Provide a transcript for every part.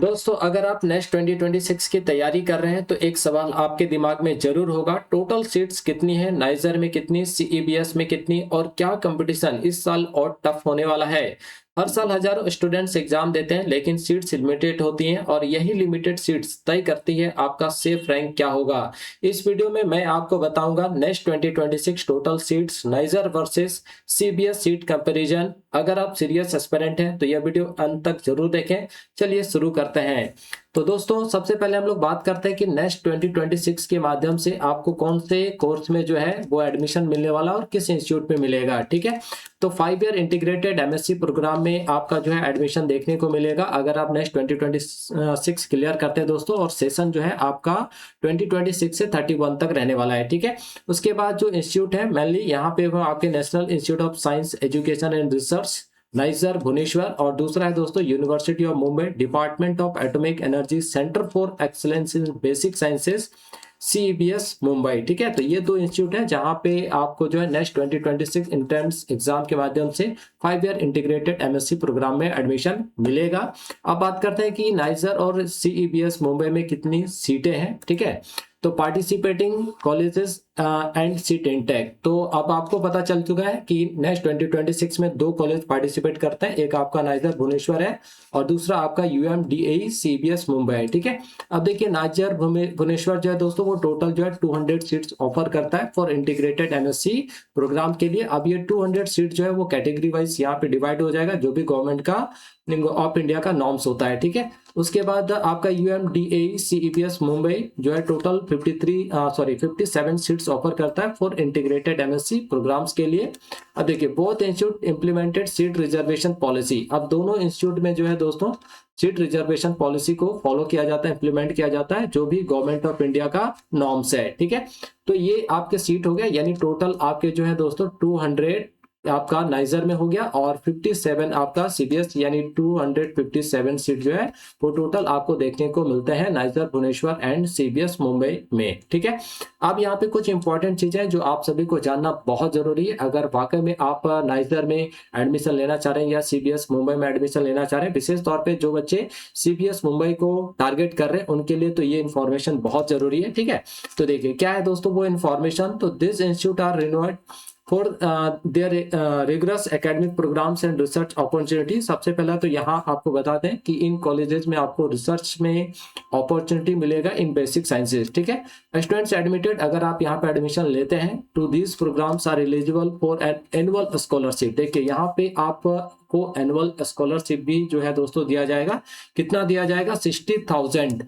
दोस्तों अगर आप नेक्स्ट 2026 की तैयारी कर रहे हैं तो एक सवाल आपके दिमाग में जरूर होगा, टोटल सीट्स कितनी है, नाइजर में कितनी, सीईबीएस में कितनी और क्या कंपटीशन इस साल और टफ होने वाला है। हर साल हजारों स्टूडेंट्स एग्जाम देते हैं लेकिन सीट्स लिमिटेड होती हैं और यही लिमिटेड सीट्स तय करती है आपका सेफ रैंक क्या होगा। इस वीडियो में मैं आपको बताऊंगा next 2026 total seats, niger versus CBS seat comparison. अगर आप सीरियस एस्पिरेंट हैं तो यह वीडियो अंत तक जरूर देखें। चलिए शुरू करते हैं। तो दोस्तों सबसे पहले हम लोग बात करते हैं कि नेक्स्ट 2026 के माध्यम से आपको कौन से कोर्स में जो है वो एडमिशन मिलने वाला और किस इंस्टीट्यूट में मिलेगा। ठीक है, तो 5 ईयर इंटीग्रेटेड एमएससी प्रोग्राम में आपका जो है एडमिशन देखने को मिलेगा अगर आप नेक्स्ट 2026 क्लियर करते हैं दोस्तों, और सेशन जो है आपका 2026 से 31 तक रहने वाला है। ठीक है, उसके बाद जो इंस्टीट्यूट है मेनली यहाँ पे वो आपके national institute of science education and research NISER Bhubaneswar, और दूसरा है दोस्तों university of Mumbai department of atomic energy centre for excellence in basic sciences CEBS Mumbai. ठीक है, तो ये दो इंस्टीट्यूट है जहां पे आपको जो है नेक्स्ट 2026 एंट्रेंस एग्जाम के माध्यम से 5 ईयर इंटीग्रेटेड एमएससी प्रोग्राम में एडमिशन मिलेगा। अब बात करते हैं कि नाइजर और सीईबीएस मुंबई में कितनी सीटें हैं। ठीक है, तो participating colleges and seat intake, तो अब आपको पता चल चुका है कि नेक्स्ट 2026 में दो कॉलेज पार्टिसिपेट करते हैं, एक आपका नाइजर भुवनेश्वर है और दूसरा आपका यूएमडीएई सीबीएस मुंबई है। ठीक है, अब देखिए नाइजर भुवनेश्वर जो है दोस्तों वो टोटल जो है 200 सीट्स ऑफर करता है फॉर इंटीग्रेटेड एमएससी प्रोग्राम के लिए। अब ये 200 सीट जो है वो कैटेगरी वाइज यहाँ पे डिवाइड हो जाएगा, जो भी गवर्नमेंट का ऑफ इंडिया का नॉर्म्स होता है। ठीक है, उसके बाद आपका यूएमडीएई सीईबीएस मुंबई जो है टोटल 57 सीट्स ऑफर करता है फॉर इंटीग्रेटेड एमएससी प्रोग्राम्स के लिए। अब देखिए both institute implemented seat reservation policy, अब दोनों इंस्टीट्यूट में जो है दोस्तों सीट रिजर्वेशन पॉलिसी को फॉलो किया जाता है, इंप्लीमेंट किया जाता है, जो भी गवर्नमेंट ऑफ इंडिया का नॉर्म्स है। ठीक है, तो ये आपके सीट हो गया, यानी टोटल आपके जो है दोस्तों 200 आपका नाइजर में हो गया और 57 आपका सीबीएस, यानी 257 सीट जो है वो टोटल आपको देखने को मिलते हैं नाइजर भुवनेश्वर एंड सीबीएस मुंबई में। ठीक है, अब यहाँ पे कुछ इंपॉर्टेंट चीजें हैं जो आप सभी को जानना बहुत जरूरी है अगर वाकई में आप नाइजर में एडमिशन लेना चाह रहे हैं या सीबीएस मुंबई में एडमिशन लेना चाह रहे हैं। विशेष तौर पर जो बच्चे सीबीएस मुंबई को टारगेट कर रहे हैं उनके लिए तो ये इन्फॉर्मेशन बहुत जरूरी है। ठीक है, तो देखिए क्या है दोस्तों वो इन्फॉर्मेशन, तो this institute are renowned for their rigorous academic programs and research opportunity. सबसे पहला तो यहाँ आपको बता दें कि इन कॉलेजेस में आपको रिसर्च में अपॉर्चुनिटी मिलेगा इन बेसिक साइंसेज। ठीक है, स्टूडेंट्स एडमिटेड अगर आप यहाँ पे एडमिशन लेते हैं to these programmes are eligible for an annual scholarship. देखिए यहाँ पे आप को एनुअल स्कॉलरशिप भी जो है दोस्तों दिया जाएगा। कितना दिया जाएगा? 60,000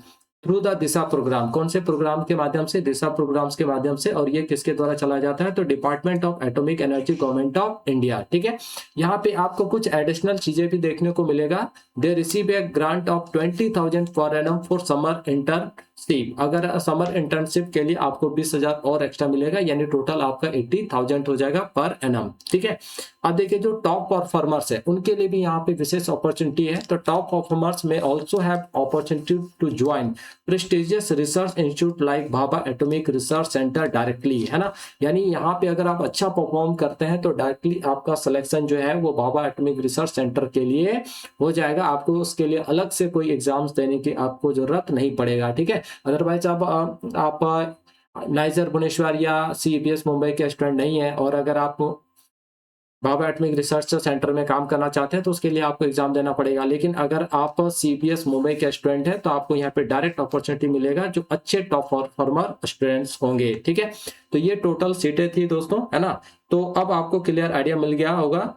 थ्रू द दिशा प्रोग्राम। कौन से प्रोग्राम के माध्यम से? दिशा प्रोग्राम्स के माध्यम से, और ये किसके द्वारा चला जाता है? तो department of atomic energy government of India. ठीक है, यहाँ पे आपको कुछ एडिशनल चीजें भी देखने को मिलेगा। They receive A grant of 20,000 per annum for summer internship. अगर समर इंटर्नशिप के लिए आपको 20,000 और एक्स्ट्रा मिलेगा, यानी टोटल आपका 80,000 हो जाएगा पर एनम। ठीक है, अब देखिए जो टॉप परफॉर्मर्स है उनके लिए भी यहाँ पे विशेष अपॉर्चुनिटी है। तो टॉप परफॉर्मर्स में also have opportunity to join prestigious research institute like Bhabha atomic research centre directly, है ना। यानी यहाँ पे अगर आप अच्छा परफॉर्म करते हैं तो डायरेक्टली आपका सिलेक्शन जो है वो भाभा एटॉमिक रिसर्च सेंटर के लिए हो जाएगा। आपको उसके लिए अलग से कोई एग्जाम्स देने की आपको जरूरत नहीं पड़ेगा। ठीक है, अदरवाइज आप नाइजर भुवनेश्वर या सीबीएस मुंबई के स्टूडेंट नहीं है और अगर आप भाभा एटॉमिक रिसर्च सेंटर में काम करना चाहते हैं तो उसके लिए आपको एग्जाम देना पड़ेगा। लेकिन अगर आप सीबीएस मुंबई के स्टूडेंट हैं तो आपको यहाँ पे डायरेक्ट अपॉर्चुनिटी मिलेगा जो अच्छे टॉप परफॉर्मर स्टूडेंट्स होंगे। ठीक है, तो ये टोटल सीटें थी दोस्तों, है ना। तो अब आपको क्लियर आइडिया मिल गया होगा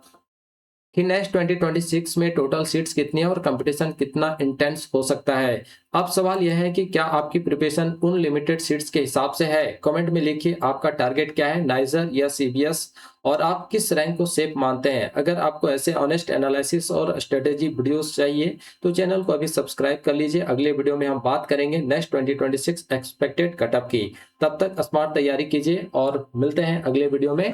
कि नेक्स्ट 2026 में टोटल सीट्स कितनी है और कंपटीशन कितना इंटेंस हो सकता है। अब सवाल यह है कि क्या आपकी प्रिपरेशन उन लिमिटेड सीट्स के हिसाब से है? कमेंट में लिखिए आपका टारगेट क्या है, नाइजर या सीबीएस, और आप किस रैंक को सेफ मानते हैं। अगर आपको ऐसे ऑनेस्ट एनालिसिस और स्ट्रेटेजी वीडियोस चाहिए तो चैनल को अभी सब्सक्राइब कर लीजिए। अगले वीडियो में हम बात करेंगे नेक्स्ट 2026 एक्सपेक्टेड कटअप की। तब तक स्मार्ट तैयारी कीजिए और मिलते हैं अगले वीडियो में।